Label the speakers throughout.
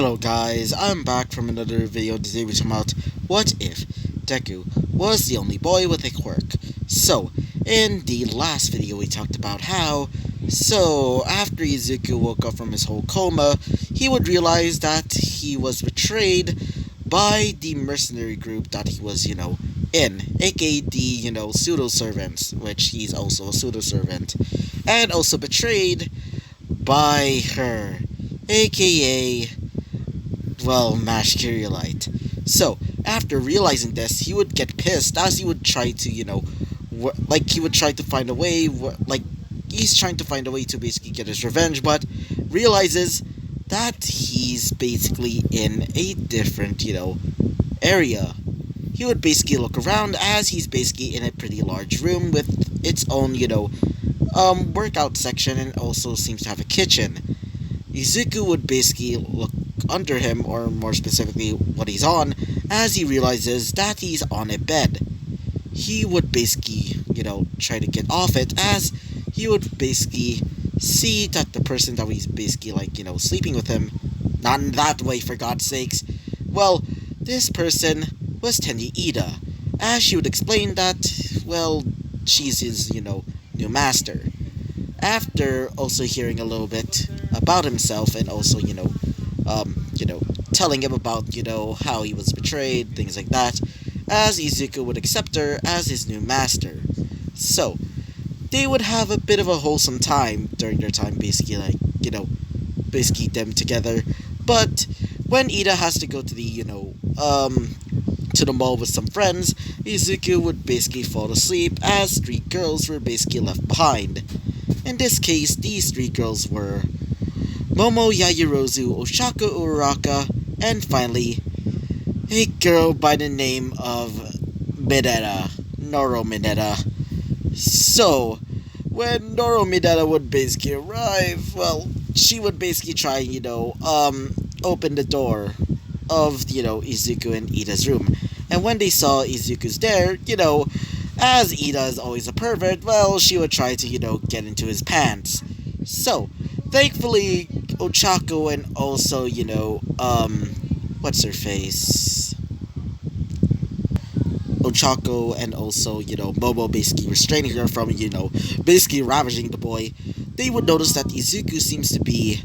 Speaker 1: Hello guys, I'm back from another video. Today we're talking about what if Deku was the only boy with a quirk. So, in the last video we talked about how, after Izuku woke up from his whole coma, he would realize that he was betrayed by the mercenary group that he was, in, aka the, pseudo-servants, which he's also a pseudo-servant, and also betrayed by her, aka Mash Curiolite. So, after realizing this, he would get pissed as he would try to, he would try to find a way, he's trying to find a way to basically get his revenge, but realizes that he's basically in a different, area. He would basically look around as he's basically in a pretty large room with its own, workout section, and also seems to have a kitchen. Izuku would basically look under him, or more specifically what he's on, as he realizes that he's on a bed. He would basically, try to get off it, as he would basically see that the person that he's basically, sleeping with him, not in that way, for God's sakes, this person was Tenji Ida, as she would explain that, she's his, new master. After also hearing a little bit about himself, and also, telling him about, how he was betrayed, things like that, as Izuku would accept her as his new master. So, they would have a bit of a wholesome time during their time, basically, basically them together. But when Ida has to go to the, to the mall with some friends, Izuku would basically fall asleep, as three girls were basically left behind. In this case, these three girls were Momo Yajirozu, Oshaka Uraraka, and finally, a girl by the name of Noro Mineta. So, when Noro Mineta would basically arrive, she would basically try, open the door of, Izuku and Ida's room. And when they saw Izuku's there, as Ida is always a pervert, she would try to, get into his pants. So, thankfully, Ochako and also, what's her face? Ochako and also, Momo basically restraining her from, basically ravaging the boy. They would notice that Izuku seems to be,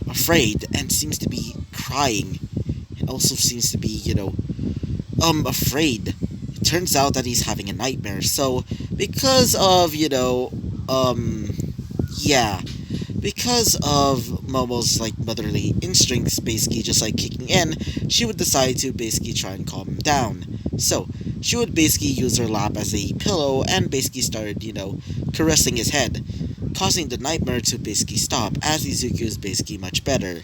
Speaker 1: afraid, and seems to be crying, and also seems to be, afraid. It turns out that he's having a nightmare. So, because of, because of Momo's, motherly instincts basically just, kicking in, she would decide to basically try and calm him down. So, she would basically use her lap as a pillow and basically started, caressing his head, causing the nightmare to basically stop, as Izuku is basically much better.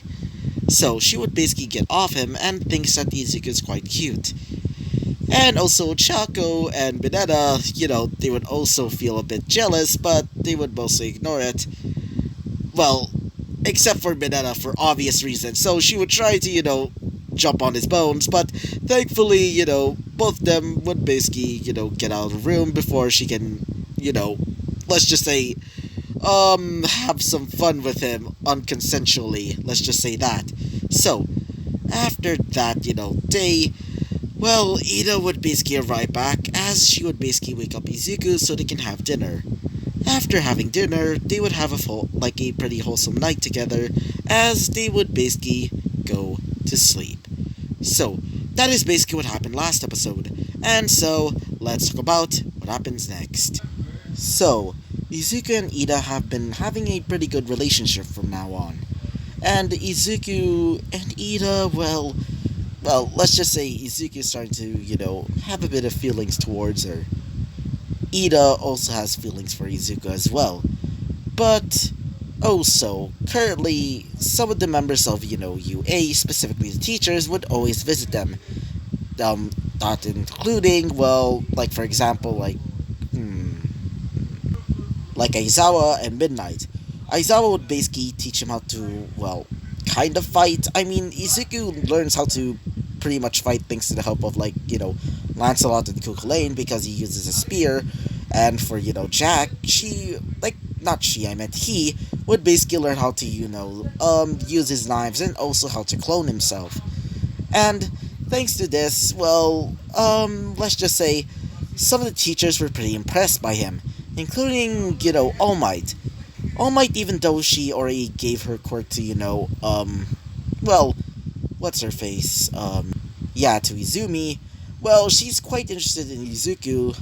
Speaker 1: So, she would basically get off him and thinks that Izuku is quite cute. And also, Chaco and Mineta, they would also feel a bit jealous, but they would mostly ignore it. Except for Mineta, for obvious reasons. So she would try to, jump on his bones, but thankfully, both of them would basically, get out of the room before she can, let's just say, have some fun with him unconsensually. Let's just say that. So, after that, day, Ida would basically arrive back, as she would basically wake up Izuku so they can have dinner. After having dinner, they would have a pretty wholesome night together, as they would basically go to sleep. So, that is basically what happened last episode, and so, let's talk about what happens next. So, Izuku and Ida have been having a pretty good relationship from now on, and Izuku and Ida, let's just say Izuku is starting to, have a bit of feelings towards her. Ida also has feelings for Izuku as well. But also, currently, some of the members of, UA, specifically the teachers, would always visit them. Not including, for example, like Aizawa and Midnight. Aizawa would basically teach him how to, kind of fight. I mean, Izuku learns how to pretty much fight thanks to the help of, Lancelot and Cuchulainn, because he uses a spear. And for, Jack, she, not she, I meant he, would basically learn how to, use his knives and also how to clone himself. And thanks to this, well, let's just say some of the teachers were pretty impressed by him, including, All Might. All Might, even though she already gave her quirk to, well, what's her face? Yeah, to Izumi. Well, she's quite interested in Izuku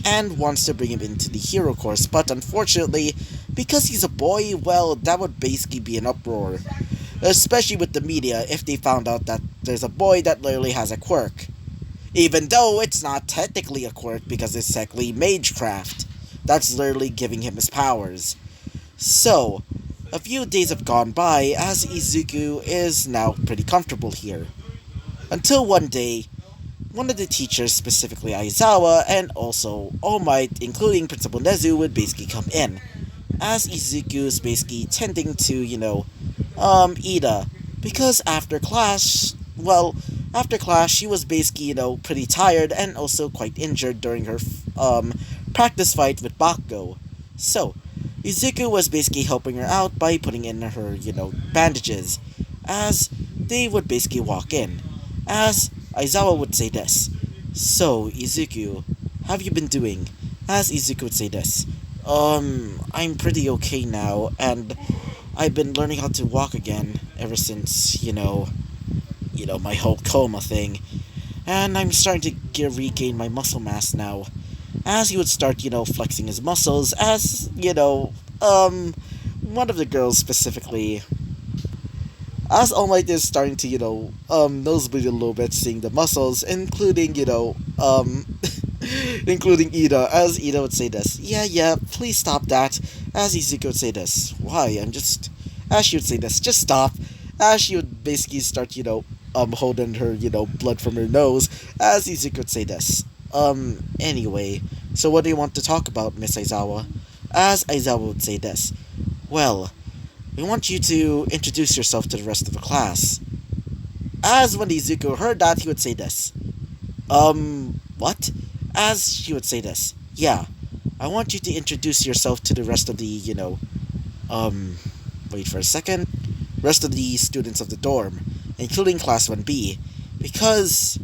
Speaker 1: and wants to bring him into the hero course, but unfortunately, because he's a boy, well, that would basically be an uproar. Especially with the media if they found out that there's a boy that literally has a quirk. Even though it's not technically a quirk because it's technically magecraft. That's literally giving him his powers. So, a few days have gone by as Izuku is now pretty comfortable here. Until one day, one of the teachers, specifically Aizawa, and also All Might, including Principal Nezu, would basically come in. As Izuku is basically tending to, Ida. Because after class, she was basically, pretty tired and also quite injured during her, practice fight with Bakugo. So, Izuku was basically helping her out by putting in her, bandages, as they would basically walk in. As Aizawa would say this, "So, Izuku, how have you been doing?" As Izuku would say this, I'm pretty okay now, and I've been learning how to walk again ever since, my whole coma thing. And I'm starting to regain my muscle mass now. As he would start, flexing his muscles, as, one of the girls specifically, as All Might is starting to, nosebleed a little bit, seeing the muscles, including, including Ida, as Ida would say this, yeah, please stop that, as Izuku would say this, why, as she would say this, just stop, as she would basically start, holding her, blood from her nose, as Izuku would say this, anyway, so what do you want to talk about, Miss Aizawa? As Aizawa would say this, well, we want you to introduce yourself to the rest of the class. As when Izuku heard that, he would say this, what? As she would say this, yeah, I want you to introduce yourself to the rest of the, wait for a second, rest of the students of the dorm, including Class 1B, because,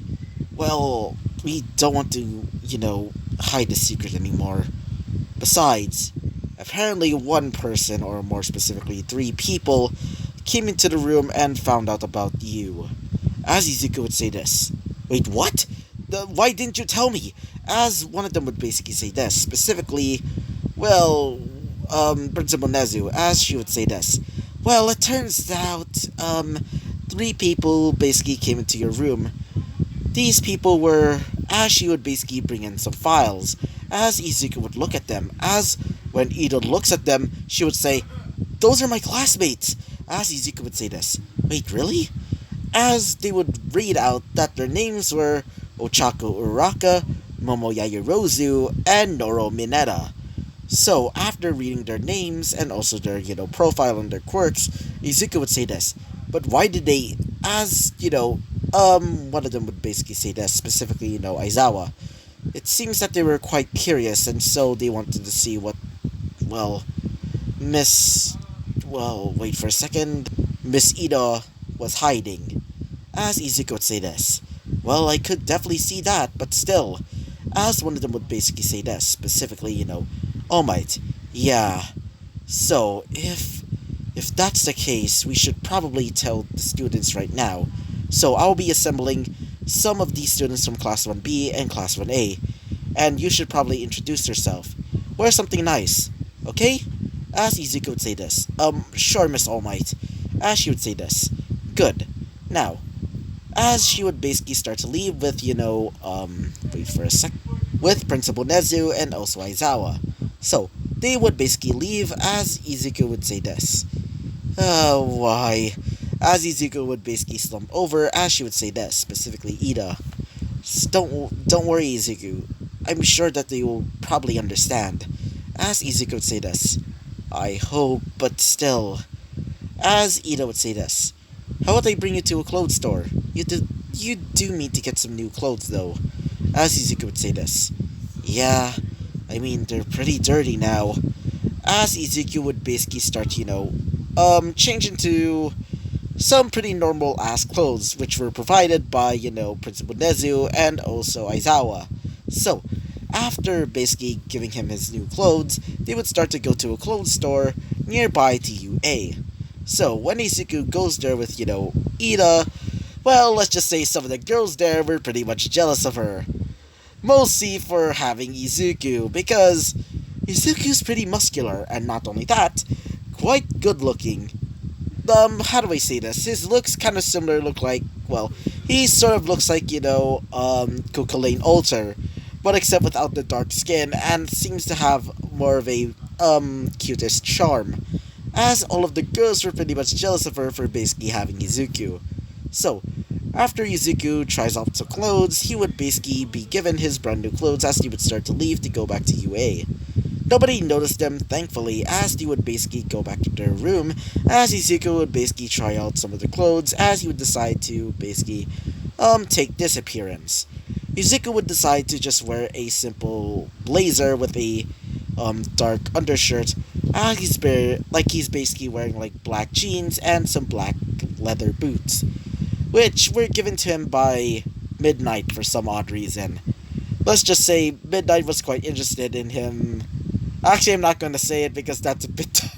Speaker 1: well, we don't want to, hide the secret anymore. Besides, apparently one person, or more specifically 3 people, came into the room and found out about you. As Izuku would say this, wait, what? Why didn't you tell me? As one of them would basically say this, specifically, well, Principal Nezu, as she would say this, well, it turns out, 3 people basically came into your room. These people were, as she would basically bring in some files, as Izuku would look at them, as when Ida looks at them, she would say, those are my classmates, as Izuku would say this, wait, really? As they would read out that their names were Ochako Uraka, Momo Yajirozu, and Noro Mineta. So, after reading their names and also their, profile and their quirks, Izuku would say this, but why did they, as, one of them would basically say this, specifically, Aizawa. It seems that they were quite curious, and so they wanted to see what, well, wait for a second, Miss Ida was hiding. As Izuku would say this, well, I could definitely see that, but still, as one of them would basically say this, specifically, All Might, yeah, so, if that's the case, we should probably tell the students right now. So, I'll be assembling some of these students from Class 1B and Class 1A, and you should probably introduce yourself. Wear something nice, okay? As Izuku would say this, sure, Miss All Might. As she would say this, good. Now, as she would basically start to leave with, wait for a sec, with Principal Nezu and also Aizawa. So, they would basically leave as Izuku would say this. Why? As Izuku would basically slump over as she would say this, specifically Ida. Don't worry, Izuku. I'm sure that they will probably understand. As Izuku would say this. I hope, but still. As Ida would say this. How about I bring you to a clothes store? You do need to get some new clothes, though. As Izuku would say this. Yeah, I mean, they're pretty dirty now. as Izuku would basically start, change into some pretty normal ass clothes, which were provided by, Principal Nezu and also Aizawa. So, after basically giving him his new clothes, they would start to go to a clothes store nearby to UA. So, when Izuku goes there with, Ida, well, let's just say some of the girls there were pretty much jealous of her. Mostly for having Izuku, because Izuku's pretty muscular, and not only that, quite good looking. How do I say this? His looks kind of similar, look like, well, he sort of looks like, Coco Alter, but except without the dark skin, and seems to have more of a, cutest charm, as all of the girls were pretty much jealous of her for basically having Izuku. So, after Izuku tries off some clothes, he would basically be given his brand new clothes as he would start to leave to go back to UA. Nobody noticed them, thankfully, as they would basically go back to their room, as Izuku would basically try out some of the clothes, as he would decide to basically, take this appearance. Izuku would decide to just wear a simple blazer with a, dark undershirt, as he's basically wearing, like, black jeans and some black leather boots, which were given to him by Midnight for some odd reason. Let's just say Midnight was quite interested in him. Actually, I'm not going to say it because that's a bit dark.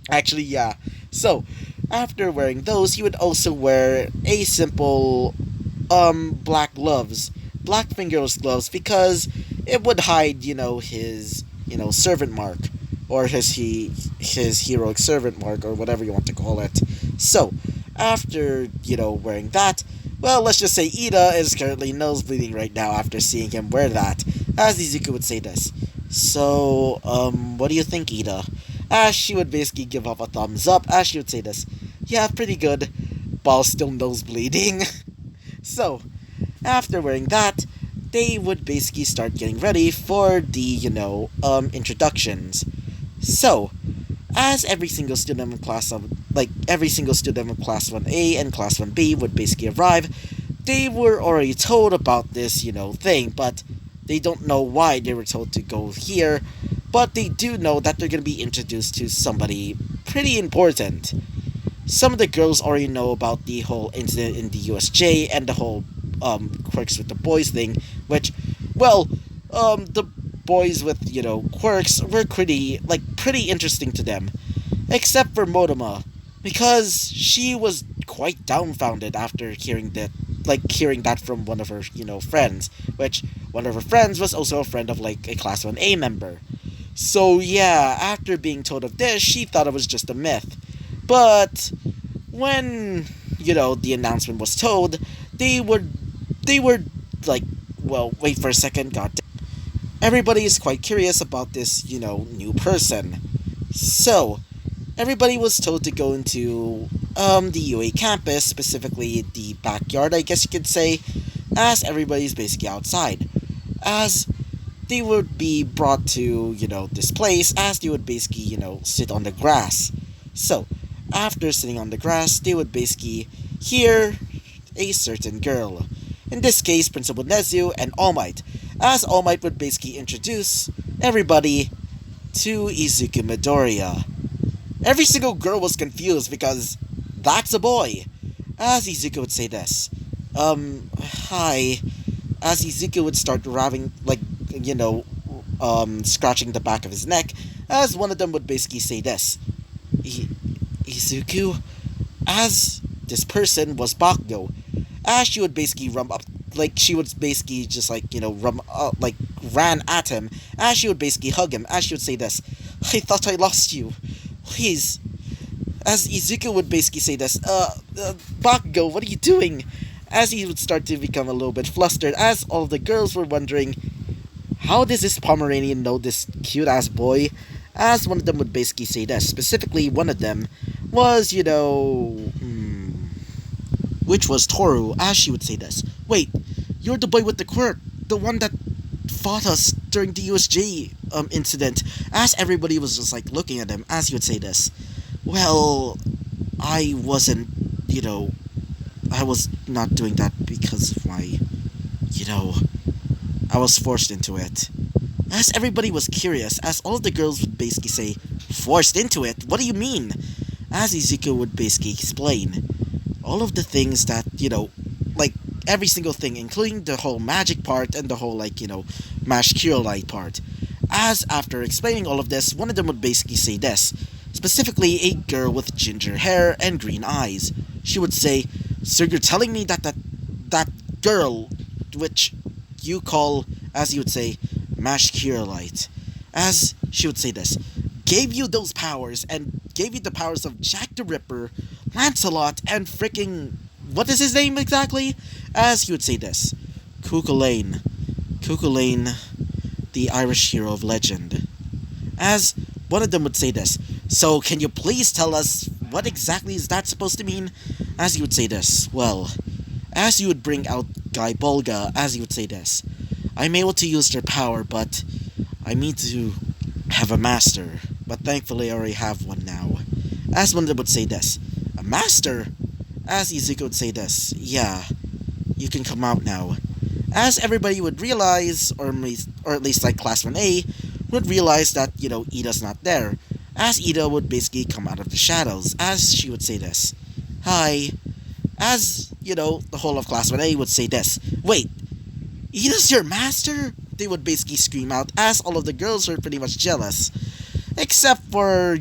Speaker 1: Actually, yeah. So, after wearing those, he would also wear a simple, black gloves. Black fingerless gloves, because it would hide, his, servant mark. Or his heroic servant mark, or whatever you want to call it. So, after, wearing that, well, let's just say Ida is currently nosebleeding right now after seeing him wear that, as Izuku would say this. So, what do you think, Ida? As she would basically give up a thumbs up, as she would say this. Yeah, pretty good, while still nosebleeding. So, after wearing that, they would basically start getting ready for the, introductions. So, as every single student of class of, every single student of class 1A and class 1B would basically arrive, they were already told about this, thing, but they don't know why they were told to go here, but they do know that they're going to be introduced to somebody pretty important. Some of the girls already know about the whole incident in the USJ and the whole, quirks with the boys thing, which, well, the boys with, quirks were pretty interesting to them. Except for Modoma, because she was quite dumbfounded after hearing that from one of her, friends, which one of her friends was also a friend of, a Class 1A member. So yeah, after being told of this, she thought it was just a myth. But when, the announcement was told, they were, well, wait for a second, god damn. Everybody is quite curious about this, new person. So, everybody was told to go into, the UA campus, specifically the backyard, I guess you could say, as everybody's basically outside. As they would be brought to, this place, as they would basically, sit on the grass. So, after sitting on the grass, they would basically hear a certain girl. In this case, Principal Nezu and All Might, as All Might would basically introduce everybody to Izuku Midoriya. Every single girl was confused because that's a boy. As Izuku would say this. Hi. As Izuku would start rubbing, scratching the back of his neck, as one of them would basically say this. Izuku? As this person was Bakugo. As she would basically she would basically just ran at him, as she would basically hug him, as she would say this. I thought I lost you. Please. As Izuku would basically say this, Bakugo, what are you doing? As he would start to become a little bit flustered, as all the girls were wondering, how does this Pomeranian know this cute-ass boy? As one of them would basically say this. Specifically, one of them was, which was Toru, as she would say this. Wait, you're the boy with the quirk, the one that fought us during the USJ incident, as everybody was just looking at him, as he would say this. Well, I wasn't, I was not doing that because of my, I was forced into it. As everybody was curious, as all of the girls would basically say, forced into it? What do you mean? As Izuku would basically explain, all of the things that, like every single thing, including the whole magic part and the whole, Mashkirolite part. As after explaining all of this, one of them would basically say this, specifically a girl with ginger hair and green eyes. She would say, so you're telling me that girl, which you call, as you would say, Mashkirolite, as she would say this, gave you those powers and gave you the powers of Jack the Ripper, Lancelot, and freaking, what is his name exactly? As he would say this, Cuchulainn, the Irish hero of legend. As one of them would say this, so can you please tell us what exactly is that supposed to mean? As he would say this, well, as you would bring out Guy Bolga, as he would say this, I'm able to use their power, but I need to have a master. But thankfully I already have one now. As one of them would say this, a master? As Izuku would say this, yeah, you can come out now. As everybody would realize, or at least like Class 1A, would realize that, Ida's not there. As Ida would basically come out of the shadows, as she would say this, hi. As, the whole of Class 1A would say this, wait, Ida's your master? They would basically scream out, as all of the girls were pretty much jealous. Except for,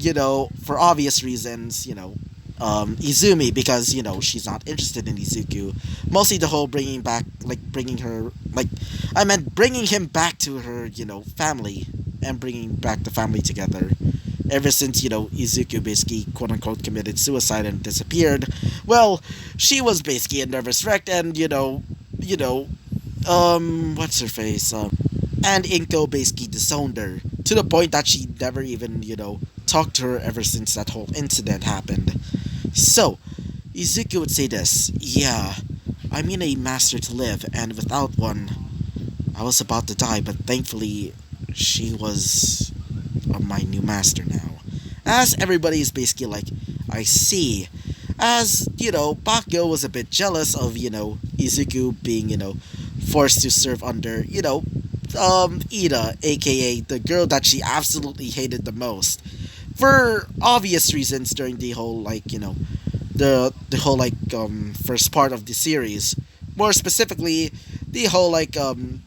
Speaker 1: for obvious reasons, Izumi, because, she's not interested in Izuku. Mostly the whole bringing him back to her, family, and bringing back the family together. Ever since, Izuku basically, quote-unquote, committed suicide and disappeared, well, she was basically a nervous wreck, and, what's her face, and Inko basically disowned her, to the point that she never even, talked to her ever since that whole incident happened. So, Izuku would say this, yeah, I mean a master to live, and without one, I was about to die, but thankfully, she was my new master now. As everybody is basically like, I see. As, Bakugo was a bit jealous of, Izuku being, forced to serve under, Ida, aka the girl that she absolutely hated the most. For obvious reasons during the whole, the whole, first part of the series. More specifically, the whole,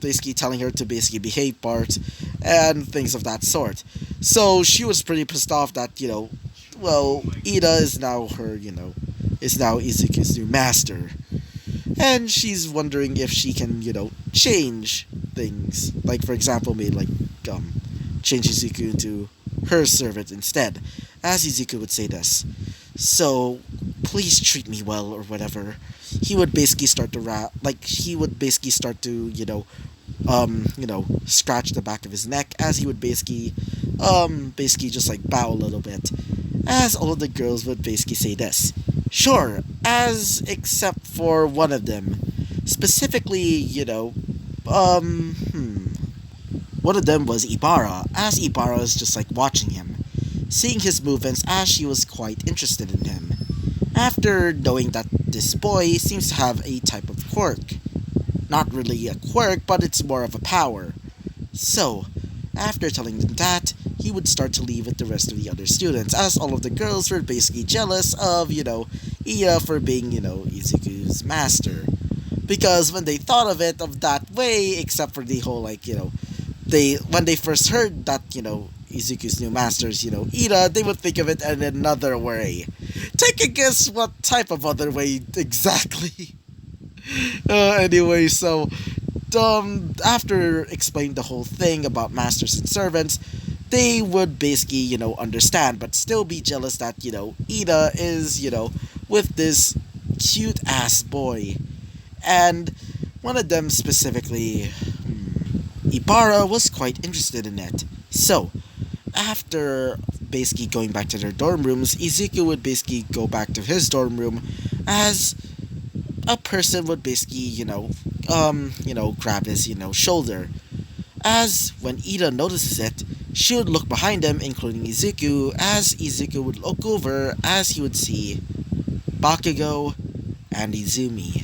Speaker 1: basically telling her to basically behave part, and things of that sort. So she was pretty pissed off that, Ida is now her, is now Izuku's new master. And she's wondering if she can, change things. Like, for example, change Izuku into her servant instead. As Izuku would say this, so, please treat me well, or whatever. He would basically start to scratch the back of his neck, as he would basically just bow a little bit. As all of the girls would basically say this, sure, as except for one of them. Specifically, one of them was Ibarra, as Ibarra is just watching him, seeing his movements, as she was quite interested in him. After knowing that this boy seems to have a type of quirk. Not really a quirk, but it's more of a power. So, after telling them that, he would start to leave with the rest of the other students, as all of the girls were basically jealous of, Iya for being, Izuku's master. Because when they thought of it of that way, except for the whole, when they first heard that, Izuku's new masters, Ida, they would think of it in another way. Take a guess what type of other way exactly. Anyway, so, after explaining the whole thing about masters and servants, they would basically, understand, but still be jealous that, Ida is, with this cute-ass boy. And one of them specifically, Ibarra, was quite interested in it. So, after basically going back to their dorm rooms, Izuku would basically go back to his dorm room, as a person would basically, grab his, shoulder. As when Ida notices it, she would look behind him, including Izuku, as Izuku would look over, as he would see Bakugo and Izumi.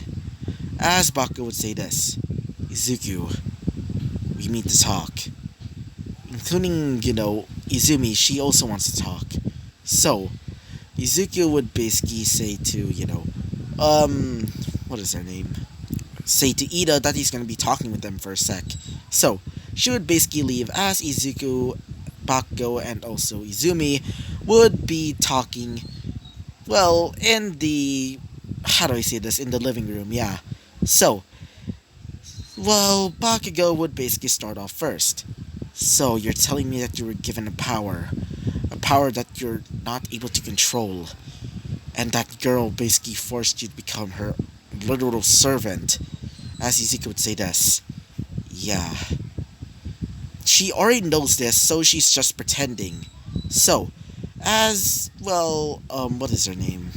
Speaker 1: As Bakugo would say this, Izuku, we need to talk. including, Izumi, she also wants to talk. So, Izuku would basically say to, what is her name? Say to Ida that he's gonna be talking with them for a sec. So, she would basically leave as Izuku, Bakugo, and also Izumi would be talking, well, in the. How do I say this? In the living room, yeah. So, well, Bakugo would basically start off first. So, you're telling me that you were given a power that you're not able to control, and that girl basically forced you to become her literal servant, as Izuku would say this. Yeah. She already knows this, so she's just pretending. So, as, well, what is her name?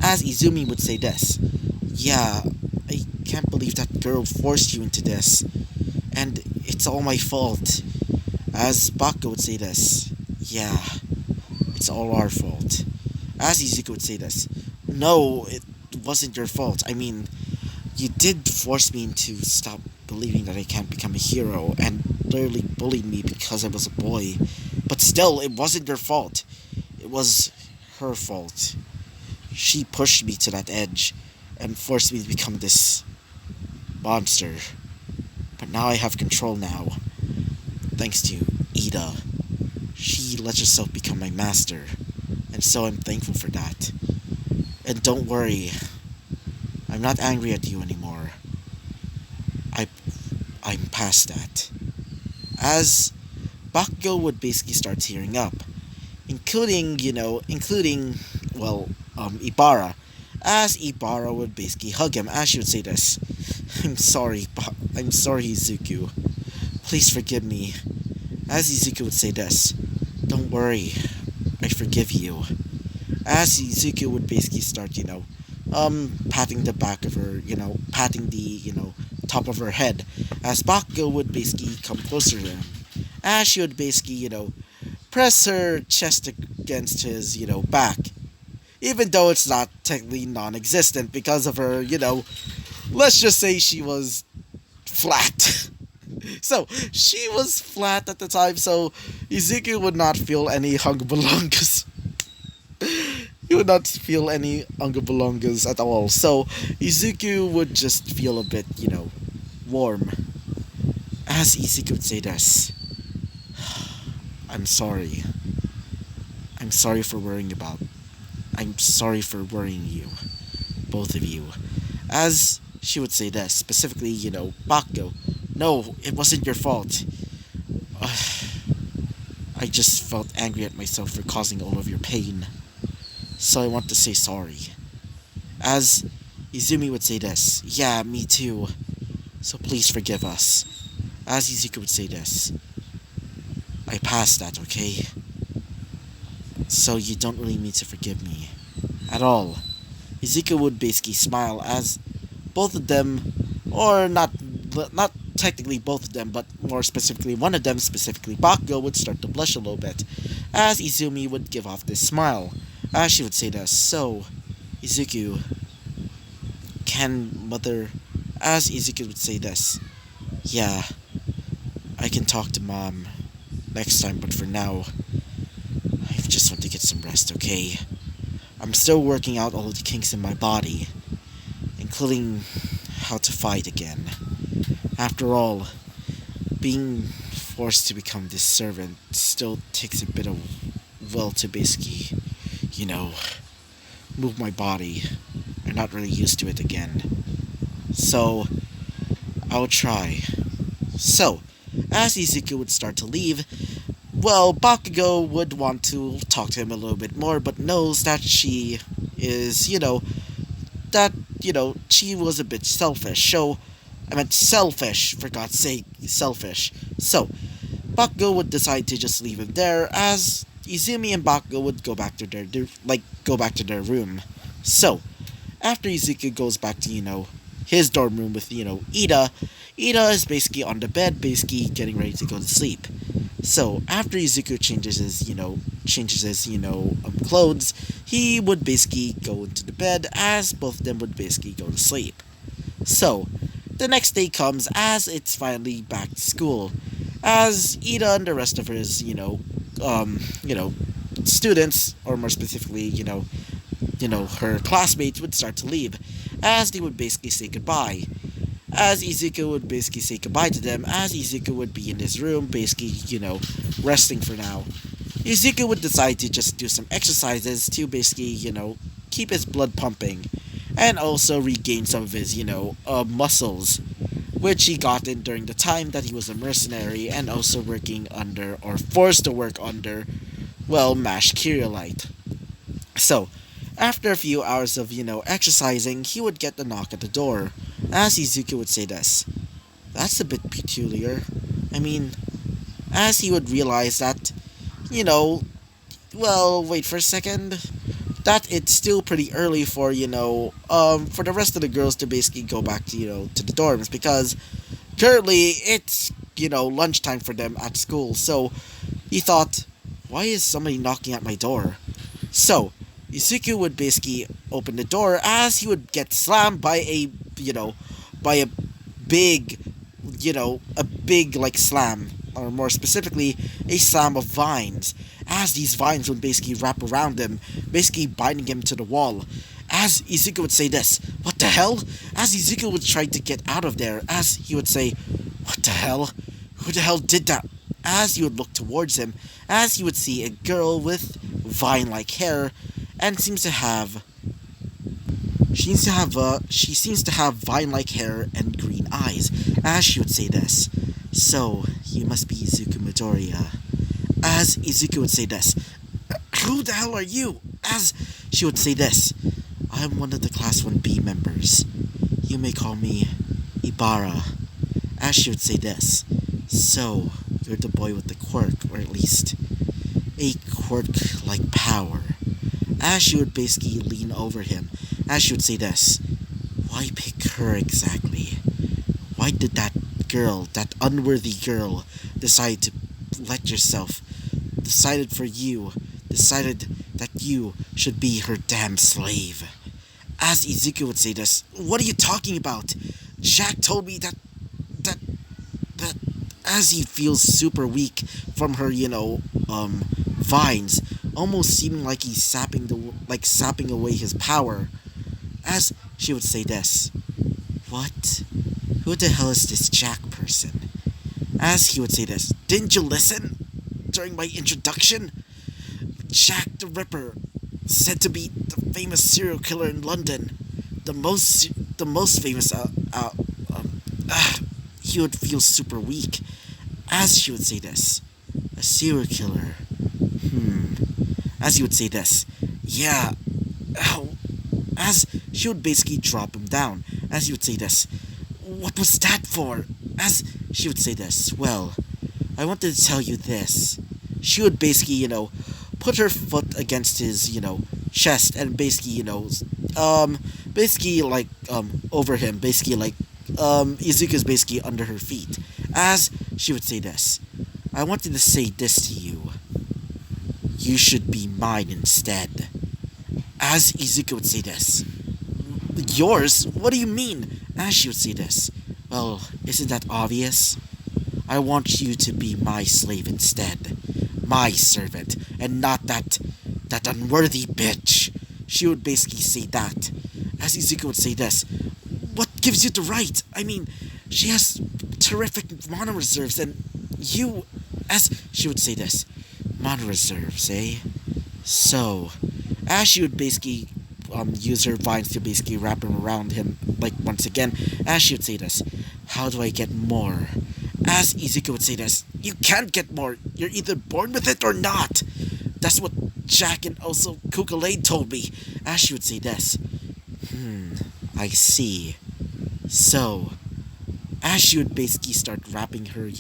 Speaker 1: As Izumi would say this. Yeah, I can't believe that girl forced you into this, and it's all my fault. As Bakugo would say this. Yeah, it's all our fault. As Izuku would say this. No, it wasn't your fault. I mean, you did force me into stop believing that I can't become a hero, and literally bullied me because I was a boy. But still, it wasn't your fault. It was her fault. She pushed me to that edge and forced me to become this monster. But now I have control now. Thanks to Ida. She let herself become my master. And so I'm thankful for that. And don't worry. I'm not angry at you anymore. I I'm past that. As Bakugo would basically start tearing up, including, well, Ibarra, as Ibarra would basically hug him, as she would say this. I'm sorry, Izuku. Please forgive me. As Izuku would say this. Don't worry, I forgive you. As Izuku would basically start, patting the back of her, patting the, top of her head, as Bakugo would basically come closer to him. As she would basically, press her chest against his, back. Even though it's not technically non-existent because of her, let's just say she was flat. So, she was flat at the time, so Izuku would not feel any hungabalongas. He would not feel any hungabalongas at all. So, Izuku would just feel a bit, warm. As Izuku would say this. I'm sorry. I'm sorry for worrying about. I'm sorry for worrying you. Both of you. As she would say this, specifically, Bakugo. No, it wasn't your fault. I just felt angry at myself for causing all of your pain. So I want to say sorry. As Izumi would say this. Yeah, me too. So please forgive us. As Izuku would say this. I passed that, okay? So you don't really need to forgive me. At all. Izuku would basically smile as both of them, or not technically both of them, but more specifically one of them, specifically Bakugo, would start to blush a little bit, as Izumi would give off this smile, as she would say this. So, Izuku, as Izuku would say this. Yeah, I can talk to Mom next time, but for now, I just want to get some rest, okay? I'm still working out all of the kinks in my body, including how to fight again. After all, being forced to become this servant still takes a bit of will to basically, move my body. I'm not really used to it again. So, I'll try. So, as Izuku would start to leave, well, Bakugo would want to talk to him a little bit more, but knows that she is, she was a bit selfish. So, I meant selfish, for God's sake, selfish. So, Bakugo would decide to just leave him there, as Izumi and Bakugo would go back to their room. So, after Izuku goes back to, his dorm room with, Ida is basically on the bed, basically getting ready to go to sleep. So, after Izuku changes his, clothes, he would basically go into the bed, as both of them would basically go to sleep. So, the next day comes as it's finally back to school, as Ida and the rest of his, students, or more specifically, her classmates would start to leave, as they would basically say goodbye. As Izuku would basically say goodbye to them, as Izuku would be in his room, basically, resting for now. Izuku would decide to just do some exercises to basically, keep his blood pumping, and also regain some of his, muscles, which he got in during the time that he was a mercenary and also working under, or forced to work under, well, Mash Kyrielite. So, after a few hours of, exercising, he would get the knock at the door. As Izuku would say this, "That's a bit peculiar." I mean, as he would realize that, well, wait for a second, that it's still pretty early for, for the rest of the girls to basically go back to, to the dorms, because currently it's, lunchtime for them at school. So he thought, why is somebody knocking at my door? So Yusuke would basically open the door, as he would get slammed by a, by a big, a big, like, slam, or more specifically, a slam of vines, as these vines would basically wrap around him, basically binding him to the wall. As Izuku would say this, "What the hell?" As Izuku would try to get out of there, as he would say, "What the hell? Who the hell did that?" As he would look towards him, as he would see a girl with vine-like hair, and she seems to have vine-like hair and green eyes, as she would say this, "So, you must be Izuku Midoriya." As Izuku would say this, "Who the hell are you?" As she would say this, "I'm one of the Class 1B members. You may call me Ibarra." As she would say this, "So, you're the boy with the quirk, or at least a quirk-like power." As she would basically lean over him, as she would say this, "Why pick her exactly? Why did that girl, that unworthy girl, decide to let yourself, decided that you should be her damn slave?" As Izuku would say this, "What are you talking about? Jack told me that, that," as he feels super weak from her, vines, almost seeming like he's sapping away his power. As she would say this, "What? Who the hell is this Jack person?" As he would say this, "Didn't you listen during my introduction? Jack the Ripper, said to be the famous serial killer in London, the most famous." He would feel super weak, as she would say this, "A serial killer. As he would say this, "Yeah, ow." As she would basically drop him down, as he would say this, "What was that for?" As she would say this, "Well, I wanted to tell you this." She would basically, put her foot against his, chest, and basically, over him, basically, Izuku's basically under her feet. As she would say this, "I wanted to say this to you. You should be mine instead." As Izuku would say this, "Yours? What do you mean?" As she would say this, "Well, isn't that obvious? I want you to be my slave instead. My servant, and not that unworthy bitch." She would basically say that. As Izuku would say this, "What gives you the right? I mean, she has terrific mana reserves, and you..." As she would say this, "Mana reserves, eh? So..." As she would basically use her vines to basically wrap him around him, once again, as she would say this, "How do I get more?" As Izuku would say this, "You can't get more. You're either born with it or not. That's what Jack and also Kukulade told me." As she would say this, "I see." So, as she would basically start wrapping her,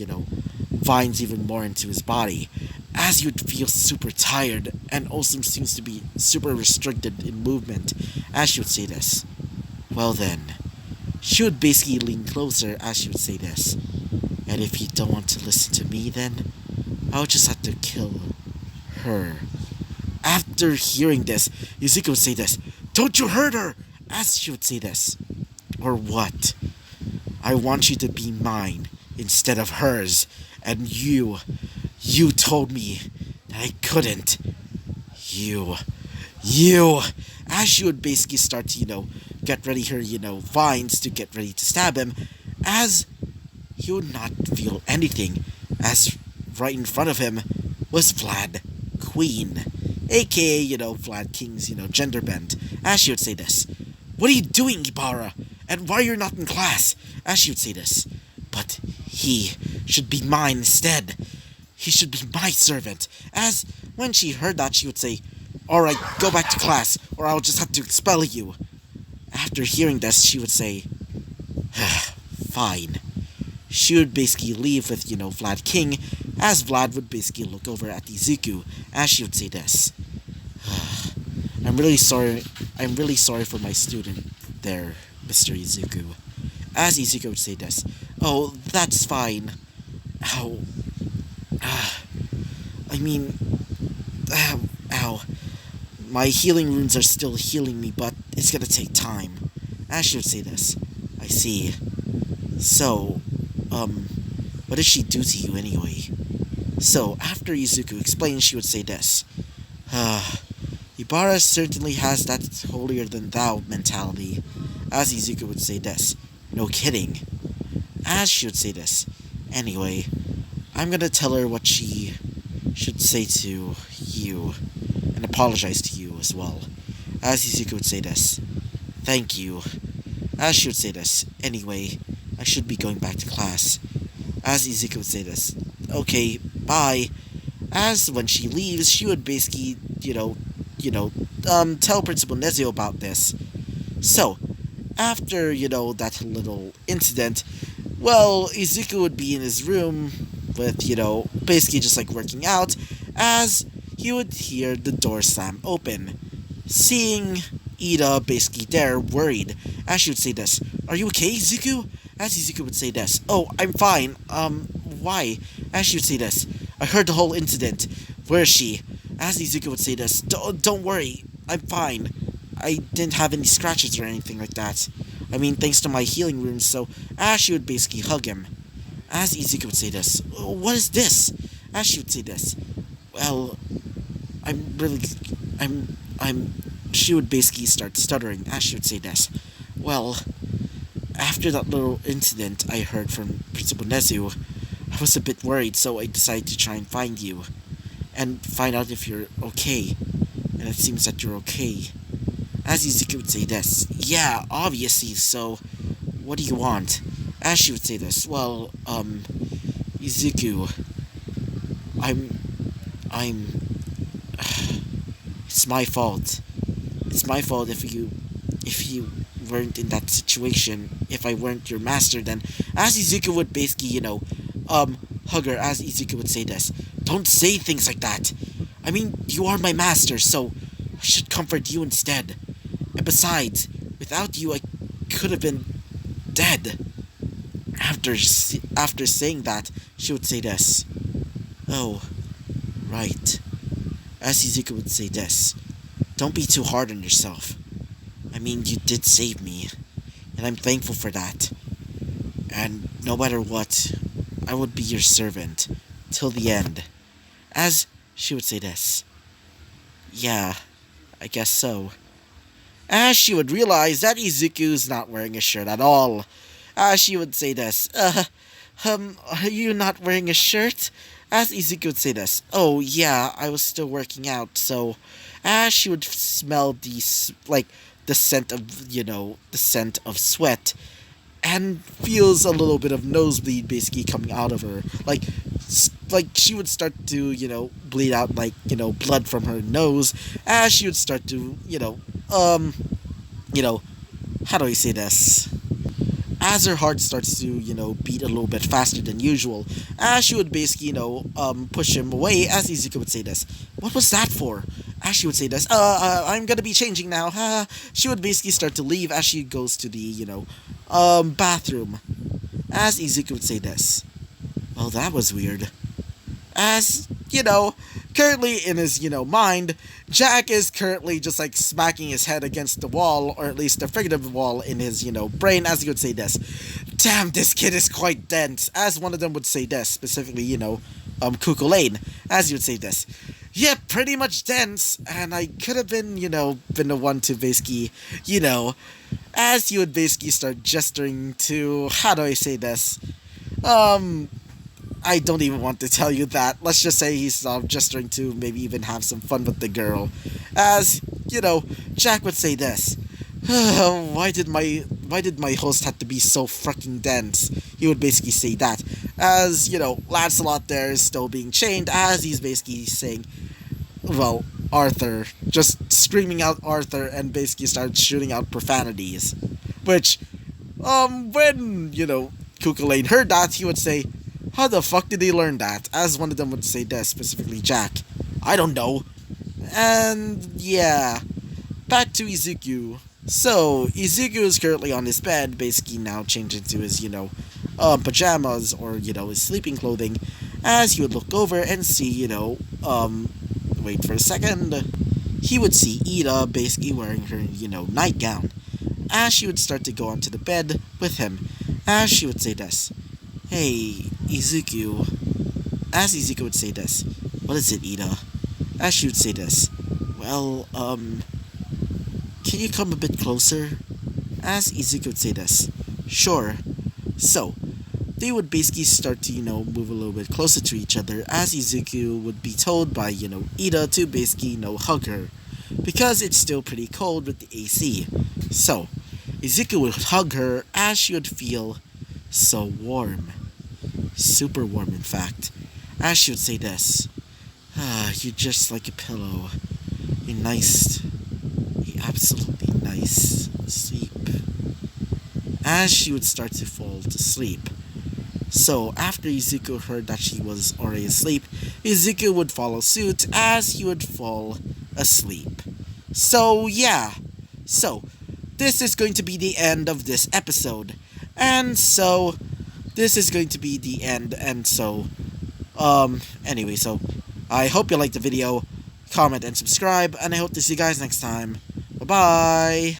Speaker 1: vines even more into his body, as he would feel super tired and also seems to be super restricted in movement, as she would say this, "Well then," she would basically lean closer, as she would say this, "And if you don't want to listen to me, then I'll just have to kill her." After hearing this, Yuzuki would say this, "Don't you hurt her!" As she would say this, "Or what? I want you to be mine instead of hers." And you told me that I couldn't. You, you. As she would basically start to, get ready her, vines to get ready to stab him, as he would not feel anything, as right in front of him was Vlad Queen, aka, Vlad King's, gender bend, as she would say this. What are you doing, Ibarra? And why you're not in class? As she would say this. But he should be mine instead. He should be my servant. As when she heard that, she would say, Alright, go back to class, or I'll just have to expel you. After hearing this, she would say, Fine. She would basically leave with, Vlad King, as Vlad would basically look over at Izuku, as she would say this. I'm really sorry for my student there, Mr. Izuku. As Izuku would say this. Oh, that's fine. Ow. I mean, ow. My healing runes are still healing me, but it's gonna take time. As she would say this. I see. So, what did she do to you anyway? So, after Izuku explained, she would say this. Ibarra certainly has that holier-than-thou mentality. As Izuku would say this. No kidding. As she would say this. Anyway, I'm gonna tell her what she should say to you, and apologize to you as well. As Izuku would say this. Thank you. As she would say this. Anyway, I should be going back to class. As Izuku would say this. Okay, bye. As when she leaves, she would basically, tell Principal Nezio about this. So, after, that little incident, well, Izuku would be in his room with, basically just like working out, as he would hear the door slam open. Seeing Ida basically there, worried, as she would say this. Are you okay, Izuku? As Izuku would say this. Oh, I'm fine. Why? As she would say this. I heard the whole incident. Where is she? As Izuku would say this. Don't worry. I'm fine. I didn't have any scratches or anything like that. I mean, thanks to my healing runes, so as she would basically hug him. As Izuku would say this. What is this? As she would say this. Well, she would basically start stuttering as she would say this. Well, after that little incident I heard from Principal Nezu, I was a bit worried, so I decided to try and find you. And find out if you're okay. And it seems that you're okay. As Izuku would say this. Yeah, obviously, so what do you want? As she would say this. Well, Izuku, I'm it's my fault. It's my fault if you weren't in that situation. If I weren't your master, then as Izuku would basically, hug her, as Izuku would say this. Don't say things like that. I mean, you are my master, so I should comfort you instead. And besides, without you, I could have been dead. After saying that, she would say this. Oh, right. As Izuku would say this. Don't be too hard on yourself. I mean, you did save me, and I'm thankful for that. And no matter what, I would be your servant, till the end. As she would say this. Yeah, I guess so. As she would realize that Izuku's not wearing a shirt at all. As she would say this. Are you not wearing a shirt? As Izuku would say this. Oh, yeah, I was still working out, so... As she would smell the scent of sweat, and feels a little bit of nosebleed basically coming out of her. Like she would start to, bleed out, blood from her nose, as she would start to, how do I say this? As her heart starts to, beat a little bit faster than usual, as she would basically, push him away, as Izuku would say this. What was that for? As she would say this, I'm gonna be changing now, She would basically start to leave as she goes to the, bathroom. As Izuku would say this. Well, that was weird. As, currently in his, mind, Jack is currently just like smacking his head against the wall, or at least the figurative wall in his, brain, as he would say this. Damn, this kid is quite dense, as one of them would say this, specifically, Cuckoo Lane, as he would say this. Yeah, pretty much dense, and I could have been, been the one to basically, as he would basically start gesturing to, how do I say this? I don't even want to tell you that. Let's just say he's gesturing to maybe even have some fun with the girl. As, Jack would say this. Why did my host have to be so fucking dense? He would basically say that. As, Lancelot there is still being chained, as he's basically saying, well, Arthur, just screaming out Arthur and basically started shooting out profanities. Which, when, Cuckoo Lane heard that, he would say, how the fuck did he learn that? As one of them would say this, specifically Jack. I don't know. And yeah, back to Izuku. So, Izuku is currently on his bed, basically now changed into his, pajamas or, his sleeping clothing, as he would look over and see, wait for a second. He would see Ida basically wearing her, nightgown, as she would start to go onto the bed with him, as she would say this. Hey, Izuku. As Izuku would say this. What is it, Ida? As she would say this. Well, can you come a bit closer? As Izuku would say this. Sure. So, they would basically start to, move a little bit closer to each other, as Izuku would be told by, Ida to basically, hug her. Because it's still pretty cold with the AC. So, Izuku would hug her as she would feel so warm. Super warm, in fact. As she would say this. You're just like a pillow. You're nice. You're absolutely nice. Sleep. As she would start to fall to sleep. So, after Izuku heard that she was already asleep, Izuku would follow suit as he would fall asleep. So, yeah. So, this is going to be the end of this episode. And so, this is going to be the end, and so, anyway, so, I hope you liked the video, comment and subscribe, and I hope to see you guys next time. Bye-bye!